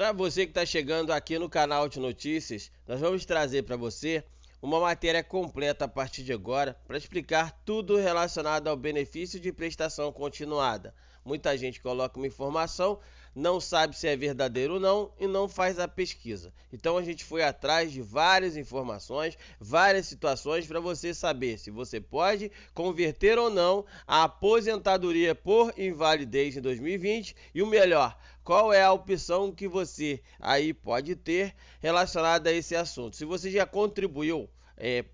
Para você que está chegando aqui no canal de notícias, nós vamos trazer para você uma matéria completa a partir de agora para explicar tudo relacionado ao benefício de prestação continuada. Muita gente coloca uma informação, não sabe se é verdadeiro ou não e não faz a pesquisa. Então a gente foi atrás de várias informações, várias situações para você saber se você pode converter ou não a aposentadoria por invalidez em 2020 e o melhor, qual é a opção que você aí pode ter relacionada a esse assunto. Se você já contribuiu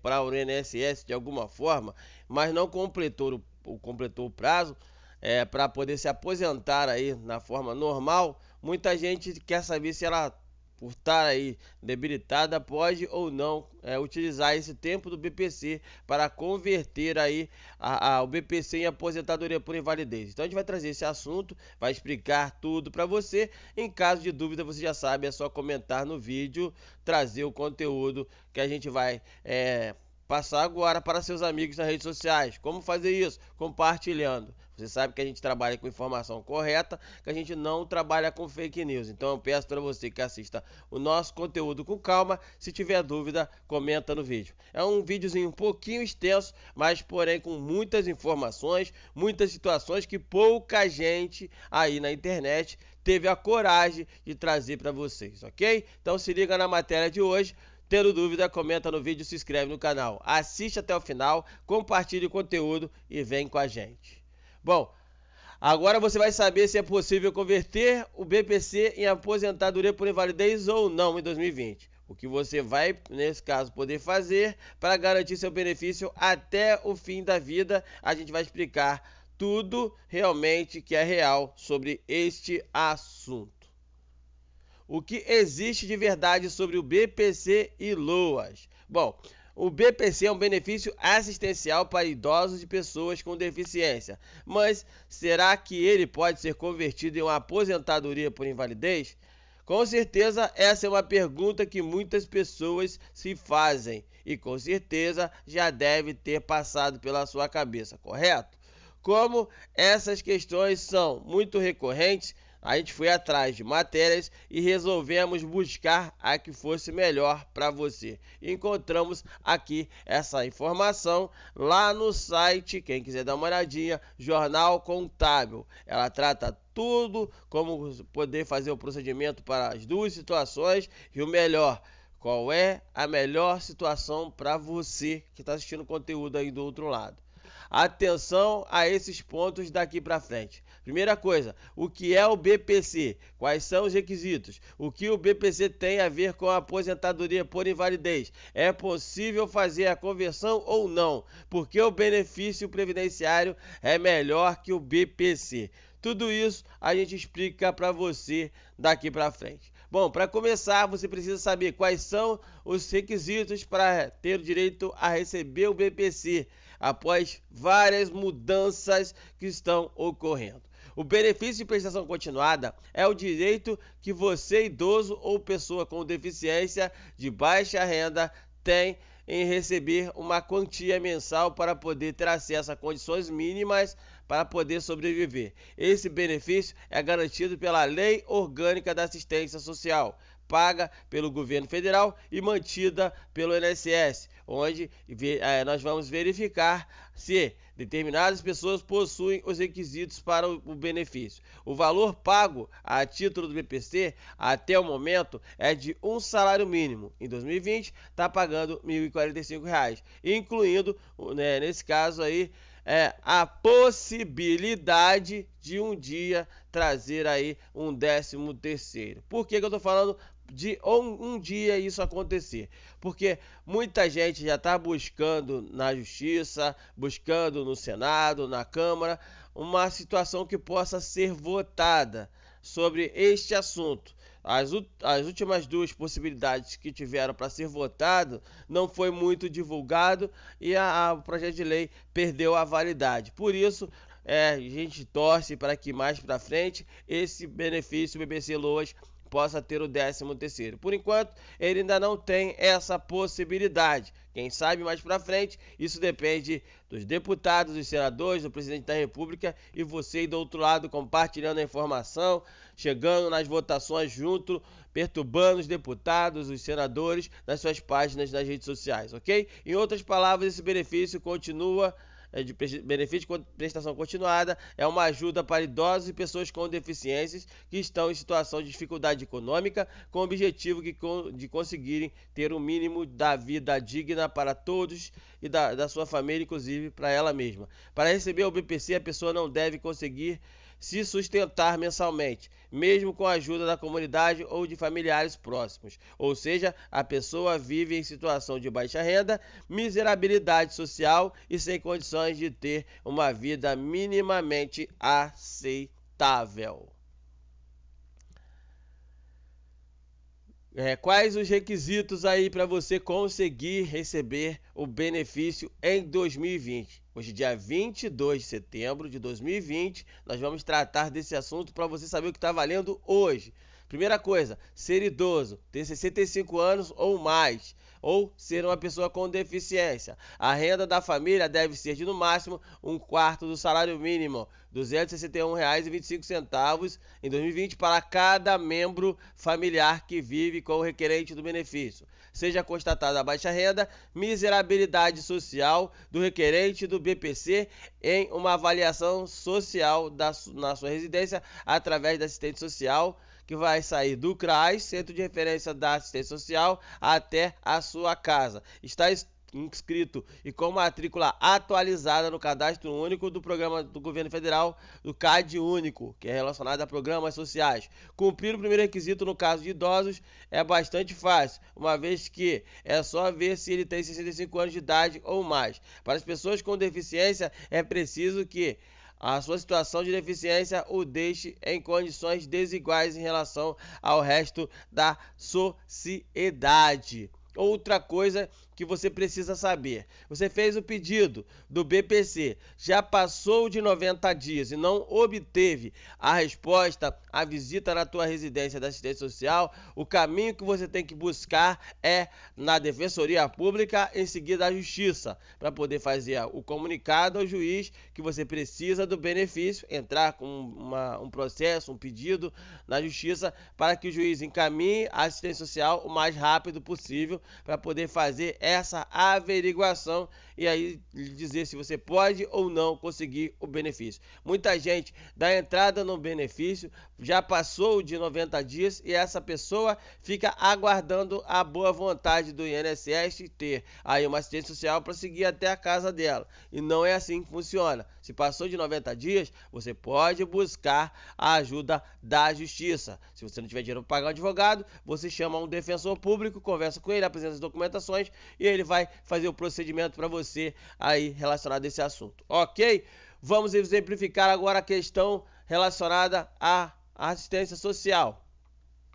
para o INSS de alguma forma, mas não completou o prazo para poder se aposentar aí na forma normal, muita gente quer saber se ela, por estar aí debilitada, pode ou não utilizar esse tempo do BPC para converter aí o BPC em aposentadoria por invalidez. Então a gente vai trazer esse assunto, vai explicar tudo para você. Em caso de dúvida, você já sabe, é só comentar no vídeo, trazer o conteúdo que a gente vai passar agora para seus amigos nas redes sociais. Como fazer isso? Compartilhando. Você sabe que a gente trabalha com informação correta, que a gente não trabalha com fake news. Então eu peço para você que assista o nosso conteúdo com calma. Se tiver dúvida, comenta no vídeo. É um videozinho um pouquinho extenso, mas porém com muitas informações, muitas situações que pouca gente aí na internet teve a coragem de trazer para vocês, ok? Então se liga na matéria de hoje. Tendo dúvida, comenta no vídeo, se inscreve no canal. Assiste até o final, compartilhe o conteúdo e vem com a gente. Bom, agora você vai saber se é possível converter o BPC em aposentadoria por invalidez ou não em 2020. O que você vai, nesse caso, poder fazer para garantir seu benefício até o fim da vida. A gente vai explicar tudo realmente que é real sobre este assunto. O que existe de verdade sobre o BPC e LOAS? Bom, o BPC é um benefício assistencial para idosos e pessoas com deficiência. Mas será que ele pode ser convertido em uma aposentadoria por invalidez? Com certeza essa é uma pergunta que muitas pessoas se fazem e com certeza já deve ter passado pela sua cabeça, correto? Como essas questões são muito recorrentes, a gente foi atrás de matérias e resolvemos buscar a que fosse melhor para você. Encontramos aqui essa informação lá no site, quem quiser dar uma olhadinha, Jornal Contábil. Ela trata tudo, como poder fazer o procedimento para as duas situações e o melhor, qual é a melhor situação para você que está assistindo o conteúdo aí do outro lado. Atenção a esses pontos daqui para frente. Primeira coisa, o que é o BPC? Quais são os requisitos? O que o BPC tem a ver com a aposentadoria por invalidez? É possível fazer a conversão ou não? Porque o benefício previdenciário é melhor que o BPC. Tudo isso a gente explica para você daqui para frente. Bom, para começar, você precisa saber quais são os requisitos para ter o direito a receber o BPC após várias mudanças que estão ocorrendo. O benefício de prestação continuada é o direito que você, idoso ou pessoa com deficiência de baixa renda, tem em receber uma quantia mensal para poder ter acesso a condições mínimas para poder sobreviver. Esse benefício é garantido pela Lei Orgânica da Assistência Social, paga pelo governo federal e mantida pelo INSS, onde nós vamos verificar se determinadas pessoas possuem os requisitos para o benefício. O valor pago a título do BPC até o momento é de um salário mínimo. Em 2020 está pagando R$ 1.045, incluindo, nesse caso aí, a possibilidade de um dia trazer aí um 13º. Por que eu estou falando de um dia isso acontecer? Porque muita gente já está buscando na justiça, buscando no Senado, na Câmara, uma situação que possa ser votada sobre este assunto. As últimas duas possibilidades que tiveram para ser votado não foi muito divulgado e o projeto de lei perdeu a validade. Por isso, a gente torce para que mais para frente esse benefício BBC Loas possa ter o 13º. Por enquanto, ele ainda não tem essa possibilidade. Quem sabe mais para frente, isso depende dos deputados, dos senadores, do presidente da República e você aí do outro lado compartilhando a informação, chegando nas votações junto, perturbando os deputados, os senadores nas suas páginas nas redes sociais, ok? Em outras palavras, esse benefício continua de benefício de prestação continuada é uma ajuda para idosos e pessoas com deficiências que estão em situação de dificuldade econômica, com o objetivo de conseguirem ter o mínimo da vida digna para todos e da sua família, inclusive para ela mesma. Para receber o BPC, a pessoa não deve conseguir se sustentar mensalmente, mesmo com a ajuda da comunidade ou de familiares próximos. Ou seja, a pessoa vive em situação de baixa renda, miserabilidade social e sem condições de ter uma vida minimamente aceitável. Quais os requisitos aí para você conseguir receber o benefício em 2020? Hoje, dia 22 de setembro de 2020, nós vamos tratar desse assunto para você saber o que está valendo hoje. Primeira coisa, ser idoso, ter 65 anos ou mais, ou ser uma pessoa com deficiência. A renda da família deve ser de no máximo 1/4 do salário mínimo, R$ 261,25 em 2020 para cada membro familiar que vive com o requerente do benefício. Seja constatada a baixa renda, miserabilidade social do requerente do BPC em uma avaliação social na sua residência através da assistente social, que vai sair do CRAS, Centro de Referência da Assistência Social, até a sua casa. Está inscrito e com matrícula atualizada no Cadastro Único do Programa do Governo Federal, do CAD Único, que é relacionado a programas sociais. Cumprir o primeiro requisito no caso de idosos é bastante fácil, uma vez que é só ver se ele tem 65 anos de idade ou mais. Para as pessoas com deficiência, é preciso que a sua situação de deficiência o deixe em condições desiguais em relação ao resto da sociedade. Outra coisa que você precisa saber: você fez o pedido do BPC, já passou de 90 dias e não obteve a resposta, a visita na tua residência da assistência social, o caminho que você tem que buscar é na Defensoria Pública, em seguida a Justiça, para poder fazer o comunicado ao juiz que você precisa do benefício, entrar com um processo, um pedido na Justiça, para que o juiz encaminhe a assistência social o mais rápido possível, para poder fazer essa averiguação e aí dizer se você pode ou não conseguir o benefício. Muita gente dá entrada no benefício, já passou de 90 dias e essa pessoa fica aguardando a boa vontade do INSS ter aí uma assistência social para seguir até a casa dela. E não é assim que funciona. Se passou de 90 dias, você pode buscar a ajuda da Justiça. Se você não tiver dinheiro para pagar um advogado, você chama um defensor público, conversa com ele, apresenta as documentações e ele vai fazer o procedimento para você aí relacionado a esse assunto, ok? Vamos exemplificar agora a questão relacionada à assistência social.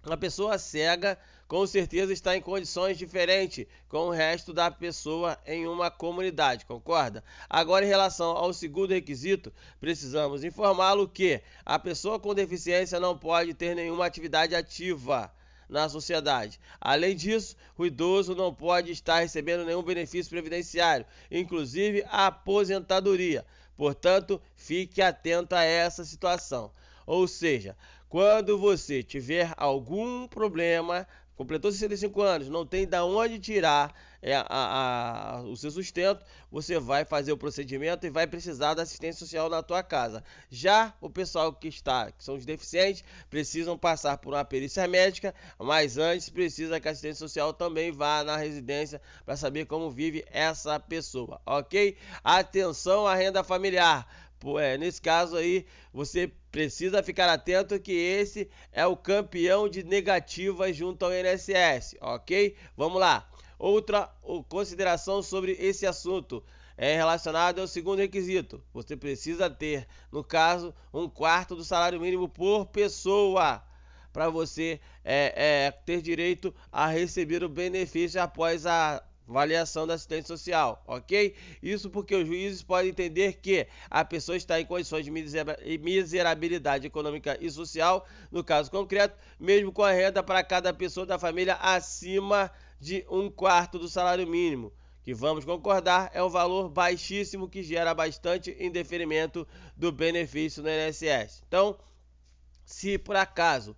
Uma pessoa cega com certeza está em condições diferentes com o resto da pessoa em uma comunidade, concorda? Agora, em relação ao segundo requisito, precisamos informá-lo que a pessoa com deficiência não pode ter nenhuma atividade ativa na sociedade. Além disso, o idoso não pode estar recebendo nenhum benefício previdenciário, inclusive a aposentadoria. Portanto, fique atento a essa situação. Ou seja, quando você tiver algum problema, completou 65 anos, não tem de onde tirar o seu sustento, você vai fazer o procedimento e vai precisar da assistência social na tua casa. Já o pessoal que são os deficientes, precisam passar por uma perícia médica, mas antes precisa que a assistência social também vá na residência para saber como vive essa pessoa, ok? Atenção à renda familiar. Nesse caso aí, você precisa ficar atento que esse é o campeão de negativas junto ao INSS, ok? Vamos lá. Outra consideração sobre esse assunto é relacionada ao segundo requisito. Você precisa ter, no caso, 1/4 do salário mínimo por pessoa para você ter direito a receber o benefício após a avaliação da assistência social, ok? Isso porque os juízes podem entender que a pessoa está em condições de miserabilidade econômica e social, no caso concreto, mesmo com a renda para cada pessoa da família acima de 1/4 do salário mínimo, que vamos concordar é um valor baixíssimo que gera bastante indeferimento do benefício no INSS. Então, se por acaso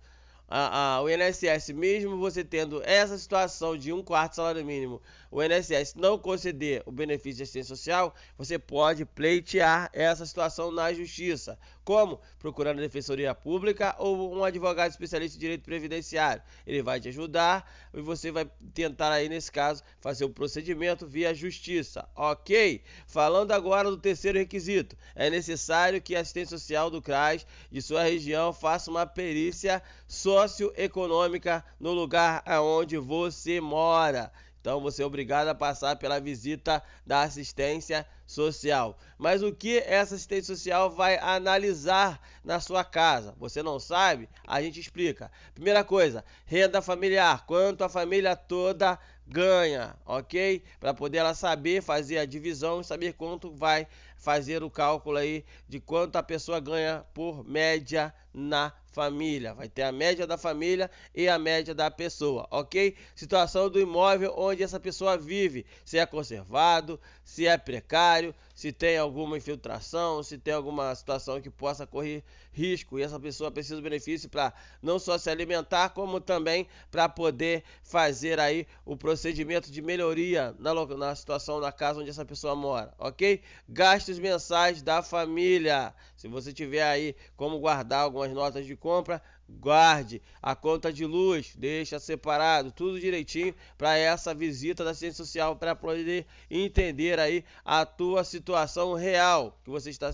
o INSS, mesmo você tendo essa situação de 1/4 salário mínimo, o INSS não conceder o benefício de assistência social, você pode pleitear essa situação na justiça. Como? Procurando a defensoria pública ou um advogado especialista em direito previdenciário. Ele vai te ajudar e você vai tentar aí, nesse caso, fazer o procedimento via justiça, ok? Falando agora do terceiro requisito, é necessário que a assistência social do CRAS de sua região faça uma perícia socioeconômica no lugar onde você mora. Então você é obrigado a passar pela visita da assistência social. Mas o que essa assistência social vai analisar na sua casa? Você não sabe? A gente explica. Primeira coisa, renda familiar. Quanto a família toda ganha, ok? Para poder ela saber fazer a divisão e saber quanto vai fazer o cálculo aí de quanto a pessoa ganha por média na família. Vai ter a média da família e a média da pessoa, ok? Situação do imóvel onde essa pessoa vive, se é conservado, se é precário, se tem alguma infiltração, se tem alguma situação que possa correr risco e essa pessoa precisa do benefício para não só se alimentar, como também para poder fazer aí o procedimento de melhoria na situação da casa onde essa pessoa mora, ok? Gastos mensais da família. Se você tiver aí como guardar algumas notas de compra, guarde. A conta de luz, deixa separado, tudo direitinho para essa visita da assistência social, para poder entender aí a tua situação real que você está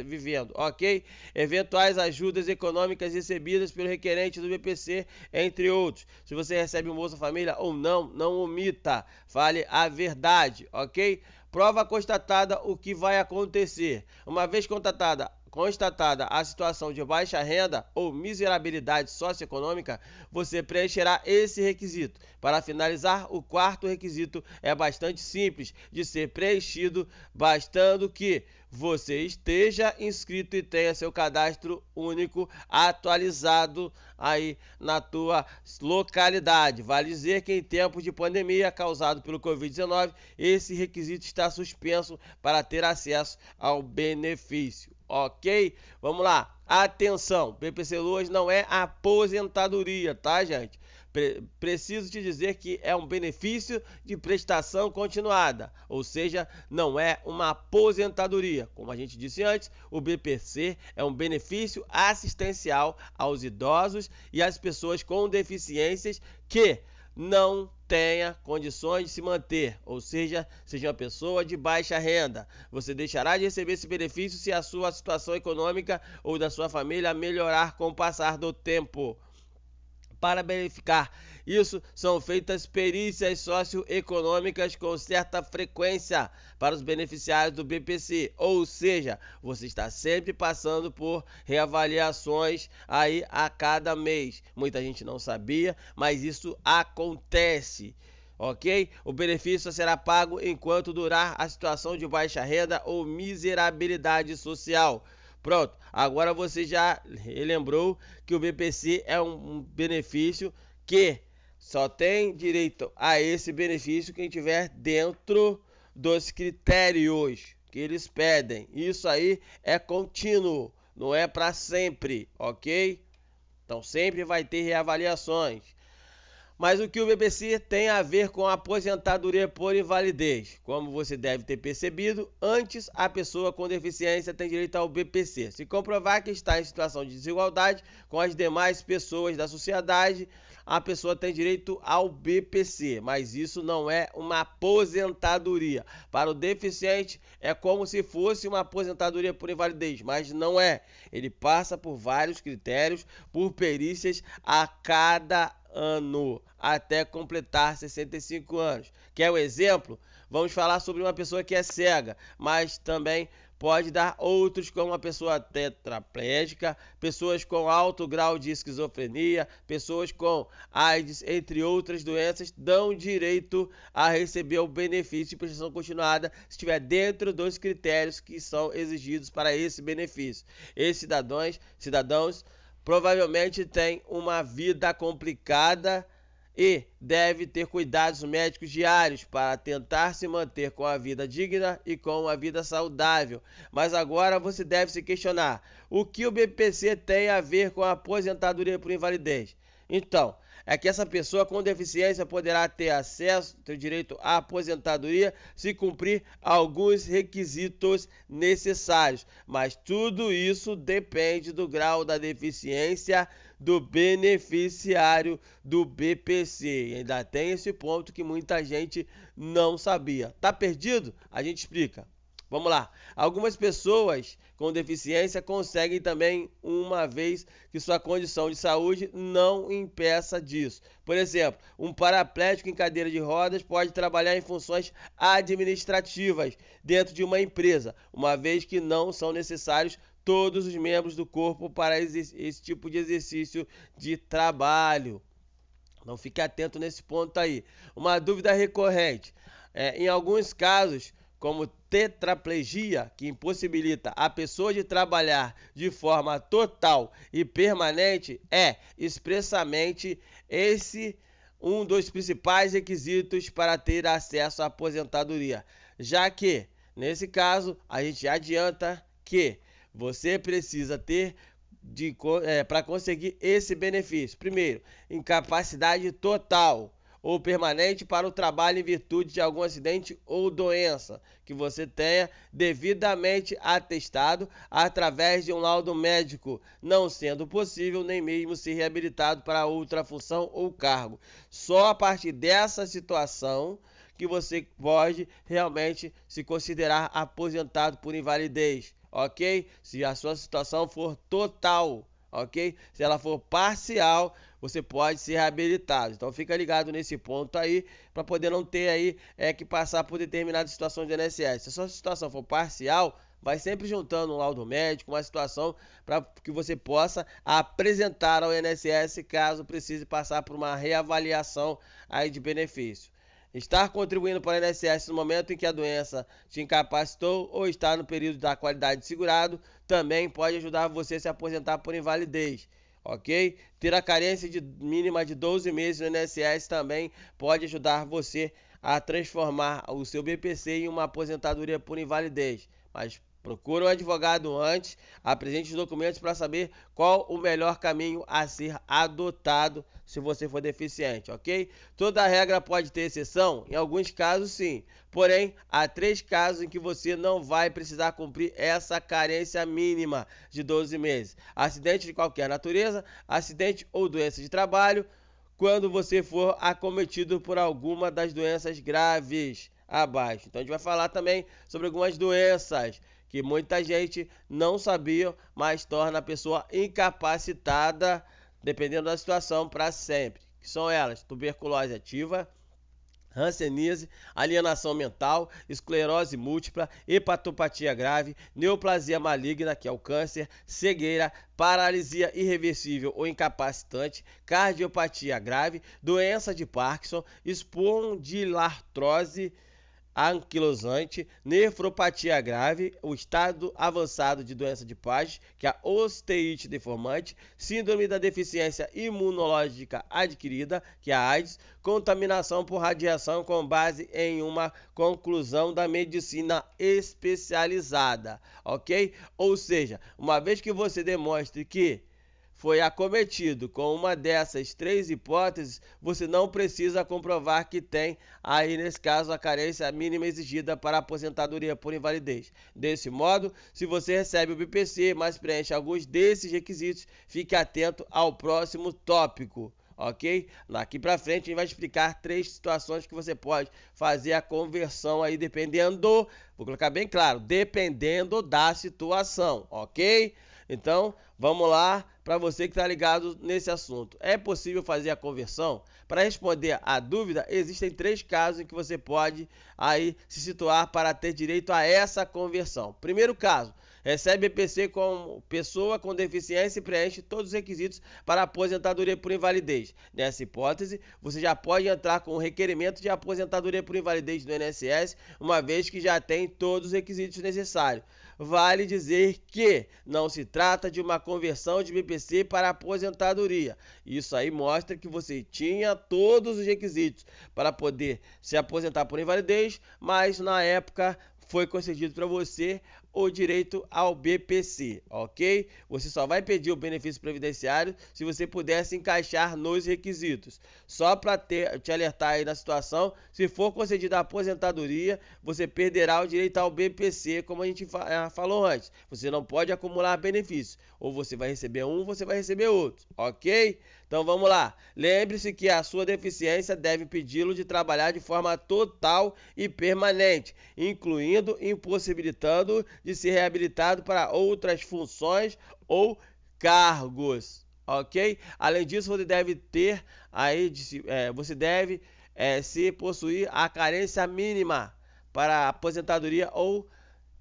vivendo, ok? Eventuais ajudas econômicas recebidas pelo requerente do BPC, entre outros. Se você recebe um Bolsa Família ou não, não omita, fale a verdade, ok? Prova constatada o que vai acontecer. Uma vez constatada a situação de baixa renda ou miserabilidade socioeconômica, você preencherá esse requisito. Para finalizar, o quarto requisito é bastante simples de ser preenchido, bastando que você esteja inscrito e tenha seu cadastro único atualizado aí na tua localidade. Vale dizer que em tempos de pandemia causado pelo Covid-19, esse requisito está suspenso para ter acesso ao benefício. Ok? Vamos lá. Atenção, BPC Loas não é aposentadoria, tá, gente? Preciso te dizer que é um benefício de prestação continuada, ou seja, não é uma aposentadoria. Como a gente disse antes, o BPC é um benefício assistencial aos idosos e às pessoas com deficiências que não tenha condições de se manter, ou seja, seja uma pessoa de baixa renda. Você deixará de receber esse benefício se a sua situação econômica ou da sua família melhorar com o passar do tempo. Para verificar isso, são feitas perícias socioeconômicas com certa frequência para os beneficiários do BPC, ou seja, você está sempre passando por reavaliações aí a cada mês. Muita gente não sabia, mas isso acontece. Ok? O benefício será pago enquanto durar a situação de baixa renda ou miserabilidade social. Pronto, agora você já lembrou que o BPC é um benefício que só tem direito a esse benefício quem estiver dentro dos critérios que eles pedem. Isso aí é contínuo, não é para sempre, ok? Então sempre vai ter reavaliações. Mas o que o BPC tem a ver com a aposentadoria por invalidez? Como você deve ter percebido, antes a pessoa com deficiência tem direito ao BPC. Se comprovar que está em situação de desigualdade com as demais pessoas da sociedade, a pessoa tem direito ao BPC, mas isso não é uma aposentadoria. Para o deficiente é como se fosse uma aposentadoria por invalidez, mas não é. Ele passa por vários critérios, por perícias a cada ano, até completar 65 anos. Quer um exemplo? Vamos falar sobre uma pessoa que é cega, mas também pode dar outros, como a pessoa tetraplégica, pessoas com alto grau de esquizofrenia, pessoas com AIDS, entre outras doenças, dão direito a receber o benefício de prestação continuada se estiver dentro dos critérios que são exigidos para esse benefício. Esses cidadãos provavelmente têm uma vida complicada e deve ter cuidados médicos diários para tentar se manter com a vida digna e com uma vida saudável. Mas agora você deve se questionar: o que o BPC tem a ver com a aposentadoria por invalidez? Então, é que essa pessoa com deficiência poderá ter direito à aposentadoria se cumprir alguns requisitos necessários, mas tudo isso depende do grau da deficiência do beneficiário do BPC. E ainda tem esse ponto que muita gente não sabia. Tá perdido? A gente explica. Vamos lá. Algumas pessoas com deficiência conseguem também, uma vez que sua condição de saúde não impeça disso. Por exemplo, um paraplégico em cadeira de rodas pode trabalhar em funções administrativas dentro de uma empresa, uma vez que não são necessários todos os membros do corpo para esse tipo de exercício de trabalho. Então fique atento nesse ponto aí. Uma dúvida recorrente. Em alguns casos, como tetraplegia, que impossibilita a pessoa de trabalhar de forma total e permanente, é expressamente esse um dos principais requisitos para ter acesso à aposentadoria, já que, nesse caso, a gente adianta que você precisa ter para conseguir esse benefício. Primeiro, incapacidade total ou permanente para o trabalho em virtude de algum acidente ou doença que você tenha devidamente atestado através de um laudo médico, não sendo possível nem mesmo ser reabilitado para outra função ou cargo. Só a partir dessa situação que você pode realmente se considerar aposentado por invalidez, ok? Se a sua situação for total, ok? Se ela for parcial, você pode ser reabilitado. Então fica ligado nesse ponto aí, para poder não ter aí que passar por determinadas situações do INSS. Se a sua situação for parcial, vai sempre juntando um laudo médico, uma situação para que você possa apresentar ao INSS caso precise passar por uma reavaliação aí de benefício. Estar contribuindo para o INSS no momento em que a doença te incapacitou ou estar no período da qualidade de segurado também pode ajudar você a se aposentar por invalidez, ok? Ter a carência mínima de 12 meses no INSS também pode ajudar você a transformar o seu BPC em uma aposentadoria por invalidez, mas procure um advogado antes, apresente os documentos para saber qual o melhor caminho a ser adotado se você for deficiente, ok? Toda regra pode ter exceção? Em alguns casos sim, porém há 3 casos em que você não vai precisar cumprir essa carência mínima de 12 meses. Acidente de qualquer natureza, acidente ou doença de trabalho, quando você for acometido por alguma das doenças graves abaixo. Então a gente vai falar também sobre algumas doenças que muita gente não sabia, mas torna a pessoa incapacitada, dependendo da situação, para sempre. Que são elas: tuberculose ativa, hanseníase, alienação mental, esclerose múltipla, hepatopatia grave, neoplasia maligna, que é o câncer, cegueira, paralisia irreversível ou incapacitante, cardiopatia grave, doença de Parkinson, espondilartrose anquilosante, nefropatia grave, o estado avançado de doença de Paget, que é a osteite deformante, síndrome da deficiência imunológica adquirida, que é a AIDS, contaminação por radiação com base em uma conclusão da medicina especializada, ok? Ou seja, uma vez que você demonstre que foi acometido com uma dessas 3 hipóteses, você não precisa comprovar que tem, aí nesse caso, a carência mínima exigida para a aposentadoria por invalidez. Desse modo, se você recebe o BPC, mas preenche alguns desses requisitos, fique atento ao próximo tópico, ok? Daqui para frente a gente vai explicar 3 situações que você pode fazer a conversão aí, dependendo, vou colocar bem claro, dependendo da situação, ok? Então, vamos lá. para você que está ligado nesse assunto. É possível fazer a conversão? Para responder à dúvida, existem 3 casos em que você pode aí se situar para ter direito a essa conversão. Primeiro caso, recebe BPC como pessoa com deficiência e preenche todos os requisitos para aposentadoria por invalidez. Nessa hipótese, você já pode entrar com o requerimento de aposentadoria por invalidez do INSS, uma vez que já tem todos os requisitos necessários. Vale dizer que não se trata de uma conversão de BPC para aposentadoria. Isso aí mostra que você tinha todos os requisitos para poder se aposentar por invalidez, mas na época foi concedido para você o direito ao BPC, ok? Você só vai pedir o benefício previdenciário se você puder se encaixar nos requisitos. Só para te alertar aí na situação, se for concedida a aposentadoria, você perderá o direito ao BPC, como a gente falou antes. Você não pode acumular benefícios. Ou você vai receber um, ou você vai receber outro, ok? Então vamos lá. Lembre-se que a sua deficiência deve impedi-lo de trabalhar de forma total e permanente, incluindo impossibilitando de ser reabilitado para outras funções ou cargos, ok? Além disso, você deve ter aí, se possuir a carência mínima para a aposentadoria ou,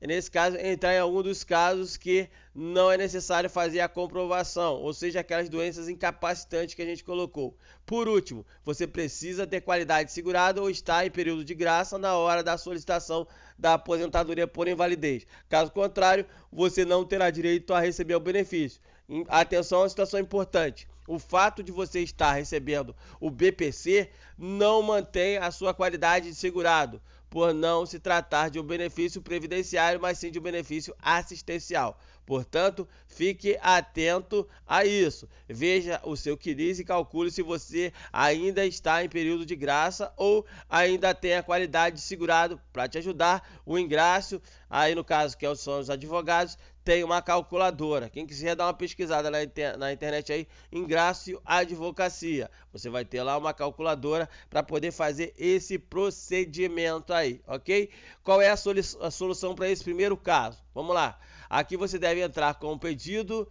nesse caso, entrar em algum dos casos que não é necessário fazer a comprovação, ou seja, aquelas doenças incapacitantes que a gente colocou. Por último, você precisa ter qualidade segurada ou estar em período de graça na hora da solicitação da aposentadoria por invalidez. Caso contrário, você não terá direito a receber o benefício. Atenção a uma situação importante. O fato de você estar recebendo o BPC não mantém a sua qualidade de segurado, por não se tratar de um benefício previdenciário, mas sim de um benefício assistencial. Portanto, fique atento a isso. Veja o seu CNIS e calcule se você ainda está em período de graça ou ainda tem a qualidade de segurado. Para te ajudar, o Ingrácio, aí no caso que são os advogados, tem uma calculadora. Quem quiser dar uma pesquisada na internet aí, Ingrácio Advocacia, você vai ter lá uma calculadora para poder fazer esse procedimento aí, ok? Qual é a solução para esse primeiro caso? Vamos lá. Aqui você deve entrar com um pedido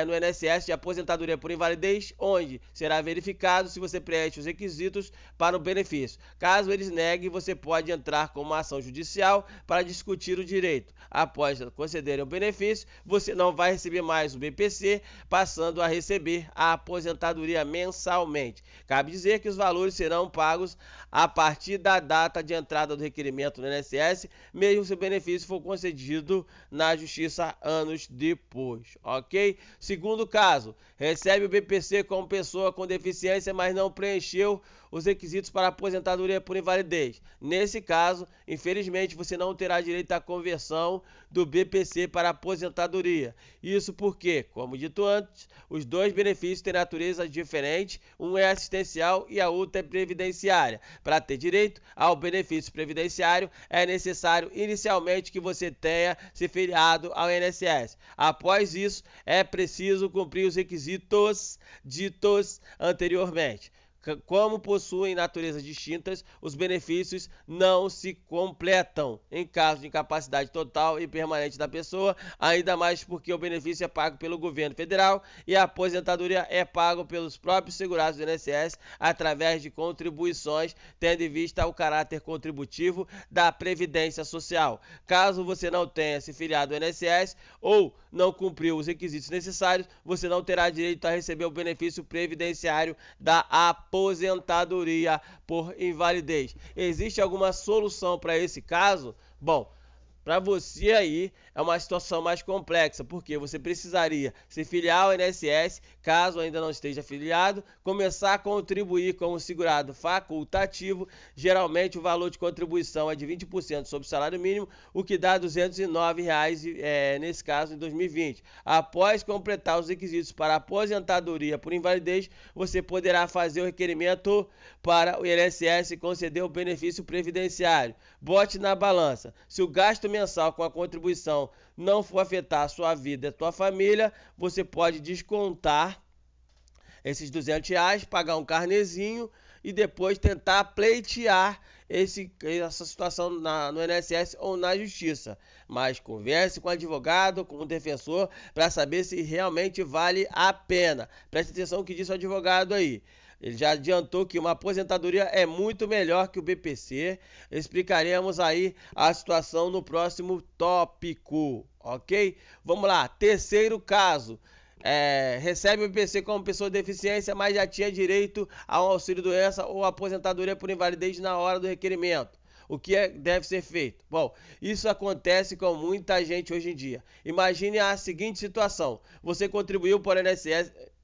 no INSS de aposentadoria por invalidez, onde será verificado se você preenche os requisitos para o benefício. Caso eles neguem, você pode entrar com uma ação judicial para discutir o direito. Após concederem o benefício, você não vai receber mais o BPC, passando a receber a aposentadoria mensalmente. Cabe dizer que os valores serão pagos a partir da data de entrada do requerimento no INSS, mesmo se o benefício for concedido na Justiça anos depois, ok? Segundo caso, recebe o BPC como pessoa com deficiência, mas não preencheu os requisitos para aposentadoria por invalidez. Nesse caso, infelizmente, você não terá direito à conversão do BPC para aposentadoria. Isso porque, como dito antes, os dois benefícios têm natureza diferente, um é assistencial e a outra é previdenciária. Para ter direito ao benefício previdenciário, é necessário inicialmente que você tenha se filiado ao INSS. Após isso, é preciso cumprir os requisitos ditos anteriormente. Como possuem naturezas distintas, os benefícios não se completam em caso de incapacidade total e permanente da pessoa, ainda mais porque o benefício é pago pelo governo federal e a aposentadoria é pago pelos próprios segurados do INSS através de contribuições, tendo em vista o caráter contributivo da Previdência Social. Caso você não tenha se filiado ao INSS ou não cumpriu os requisitos necessários, você não terá direito a receber o benefício previdenciário da aposentadoria por invalidez. Existe alguma solução para esse caso? Bom, para você aí é uma situação mais complexa, porque você precisaria se filiar ao INSS, caso ainda não esteja afiliado, começar a contribuir como segurado facultativo. Geralmente o valor de contribuição é de 20% sobre o salário mínimo, o que dá R$ 209 nesse caso em 2020. Após completar os requisitos para aposentadoria por invalidez, você poderá fazer o requerimento para o INSS conceder o benefício previdenciário. Bote na balança. Se o gasto mensal com a contribuição não for afetar a sua vida e a sua família, você pode descontar esses R$ 200, pagar um carnezinho e depois tentar pleitear essa situação no INSS ou na justiça. Mas converse com o advogado, com o defensor, para saber se realmente vale a pena. Preste atenção no que disse o advogado aí. Ele já adiantou que uma aposentadoria é muito melhor que o BPC. Explicaremos aí a situação no próximo tópico, ok? Vamos lá, terceiro caso. Recebe o BPC como pessoa de deficiência, mas já tinha direito ao auxílio-doença ou aposentadoria por invalidez na hora do requerimento. O que deve ser feito? Bom, isso acontece com muita gente hoje em dia. Imagine a seguinte situação: você contribuiu para o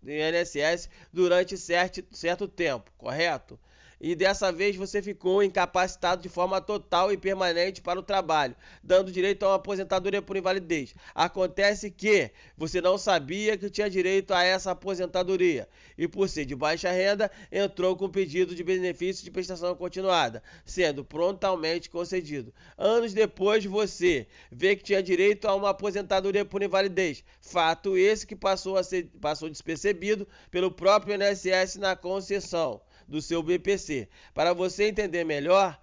INSS durante certo tempo, correto? E dessa vez você ficou incapacitado de forma total e permanente para o trabalho, dando direito a uma aposentadoria por invalidez. Acontece que você não sabia que tinha direito a essa aposentadoria e, por ser de baixa renda, entrou com pedido de benefício de prestação continuada, sendo prontamente concedido. Anos depois você vê que tinha direito a uma aposentadoria por invalidez, fato esse que passou despercebido pelo próprio INSS na concessão do seu BPC. Para você entender melhor,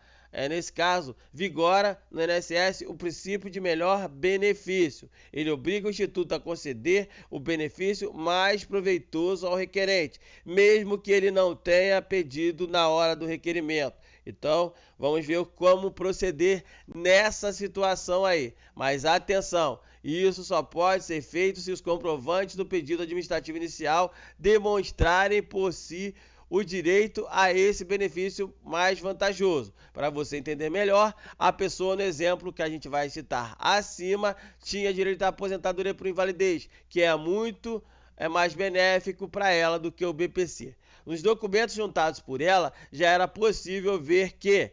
nesse caso, vigora no INSS o princípio de melhor benefício. Ele obriga o Instituto a conceder o benefício mais proveitoso ao requerente, mesmo que ele não tenha pedido na hora do requerimento. Então, vamos ver como proceder nessa situação aí. Mas atenção, isso só pode ser feito se os comprovantes do pedido administrativo inicial demonstrarem por si o direito a esse benefício mais vantajoso. Para você entender melhor, a pessoa no exemplo que a gente vai citar acima tinha direito à aposentadoria por invalidez, que é muito mais benéfico para ela do que o BPC. Nos documentos juntados por ela, já era possível ver que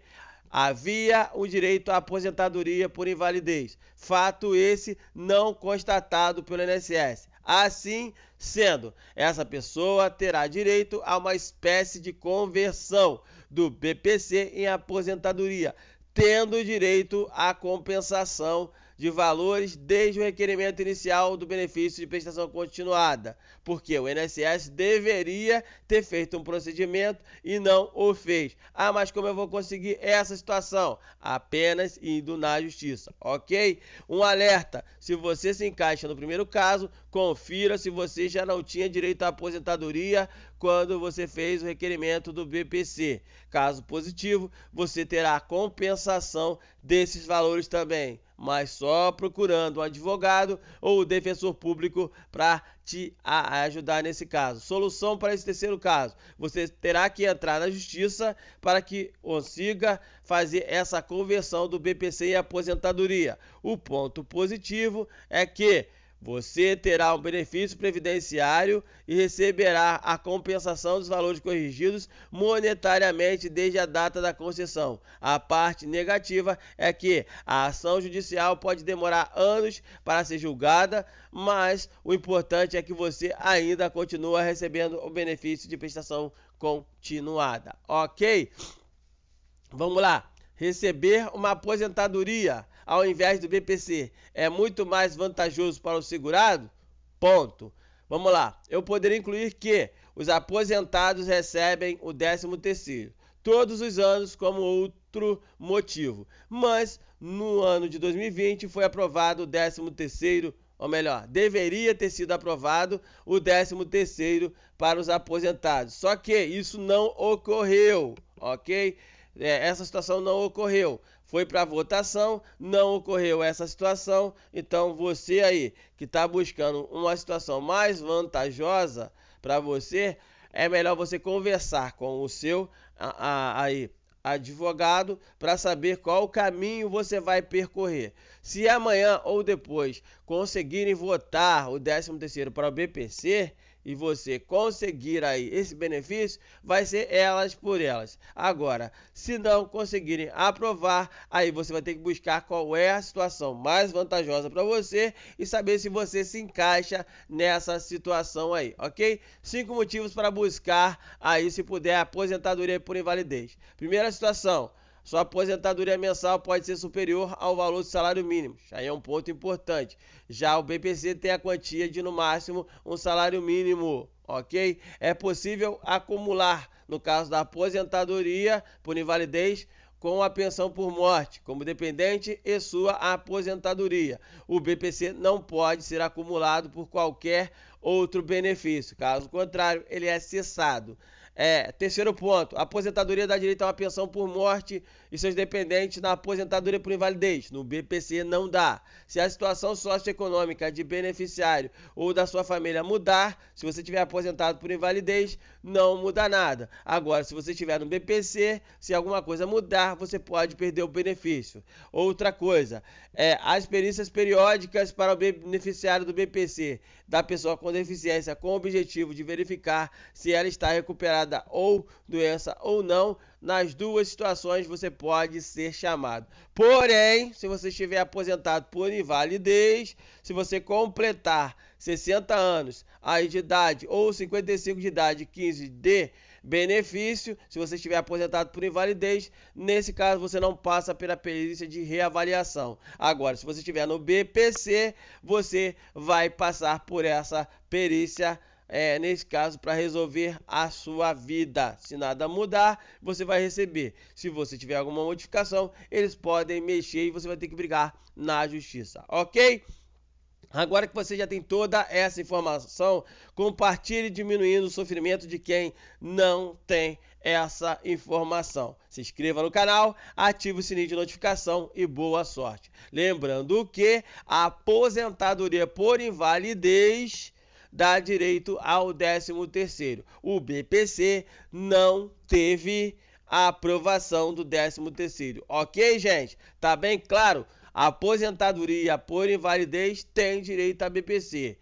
havia o direito à aposentadoria por invalidez, fato esse não constatado pelo INSS. Assim sendo, essa pessoa terá direito a uma espécie de conversão do BPC em aposentadoria, tendo direito à compensação de valores desde o requerimento inicial do benefício de prestação continuada, porque o INSS deveria ter feito um procedimento e não o fez. Ah, mas como eu vou conseguir essa situação? Apenas indo na justiça, ok? Um alerta: se você se encaixa no primeiro caso, confira se você já não tinha direito à aposentadoria quando você fez o requerimento do BPC. Caso positivo, você terá a compensação desses valores também, mas só procurando um advogado ou o defensor público para te ajudar nesse caso. Solução para esse terceiro caso: você terá que entrar na justiça para que consiga fazer essa conversão do BPC em aposentadoria. O ponto positivo é que você terá um benefício previdenciário e receberá a compensação dos valores corrigidos monetariamente desde a data da concessão. A parte negativa é que a ação judicial pode demorar anos para ser julgada, mas o importante é que você ainda continua recebendo o benefício de prestação continuada, ok? Vamos lá. Receber uma aposentadoria ao invés do BPC é muito mais vantajoso para o segurado? Ponto. Vamos lá. Eu poderia incluir que os aposentados recebem o 13º todos os anos como outro motivo, mas no ano de 2020 foi aprovado o 13º, ou melhor, deveria ter sido aprovado o 13º para os aposentados. Só que isso não ocorreu, ok? Essa situação não ocorreu. Foi para votação, não ocorreu essa situação. Então você aí que está buscando uma situação mais vantajosa para você, é melhor você conversar com o seu advogado para saber qual o caminho você vai percorrer. Se amanhã ou depois conseguirem votar o 13º para o BPC e você conseguir aí esse benefício, vai ser elas por elas. Agora, se não conseguirem aprovar, aí você vai ter que buscar qual é a situação mais vantajosa para você e saber se você se encaixa nessa situação aí, ok? 5 motivos para buscar aí, se puder, aposentadoria por invalidez. Primeira situação: sua aposentadoria mensal pode ser superior ao valor do salário mínimo. Aí é um ponto importante. Já o BPC tem a quantia de no máximo um salário mínimo, ok? É possível acumular, no caso da aposentadoria por invalidez, com a pensão por morte, como dependente e sua aposentadoria. O BPC não pode ser acumulado por qualquer outro benefício. Caso contrário, ele é cessado. Terceiro ponto, a aposentadoria dá direito a uma pensão por morte e seus dependentes na aposentadoria por invalidez. No BPC não dá. Se a situação socioeconômica de beneficiário ou da sua família mudar, se você tiver aposentado por invalidez, não muda nada. Agora, se você estiver no BPC, se alguma coisa mudar, você pode perder o benefício. Outra coisa, as perícias periódicas para o beneficiário do BPC, da pessoa com deficiência, com o objetivo de verificar se ela está recuperada ou doença ou não. Nas duas situações você pode ser chamado. Porém, se você estiver aposentado por invalidez, se você completar 60 anos aí de idade ou 55 de idade, 15 de benefício, se você estiver aposentado por invalidez, nesse caso você não passa pela perícia de reavaliação. Agora, se você estiver no BPC, você vai passar por essa perícia, nesse caso, para resolver a sua vida. Se nada mudar, você vai receber. Se você tiver alguma modificação, eles podem mexer e você vai ter que brigar na justiça, ok? Agora que você já tem toda essa informação, compartilhe diminuindo o sofrimento de quem não tem essa informação. Se inscreva no canal, ative o sininho de notificação e boa sorte. Lembrando que a aposentadoria por invalidez dá direito ao 13º. O BPC não teve a aprovação do 13º. Ok, gente? Tá bem claro? A aposentadoria por invalidez tem direito a BPC,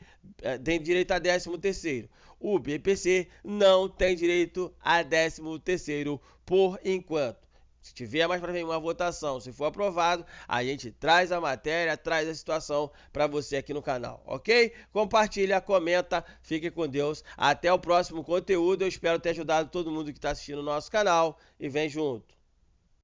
tem direito a 13º. O BPC não tem direito a 13º por enquanto. Se tiver mais para vir uma votação, se for aprovado, a gente traz a matéria, traz a situação para você aqui no canal, ok? Compartilha, comenta, fique com Deus. Até o próximo conteúdo. Eu espero ter ajudado todo mundo que está assistindo o nosso canal e vem junto.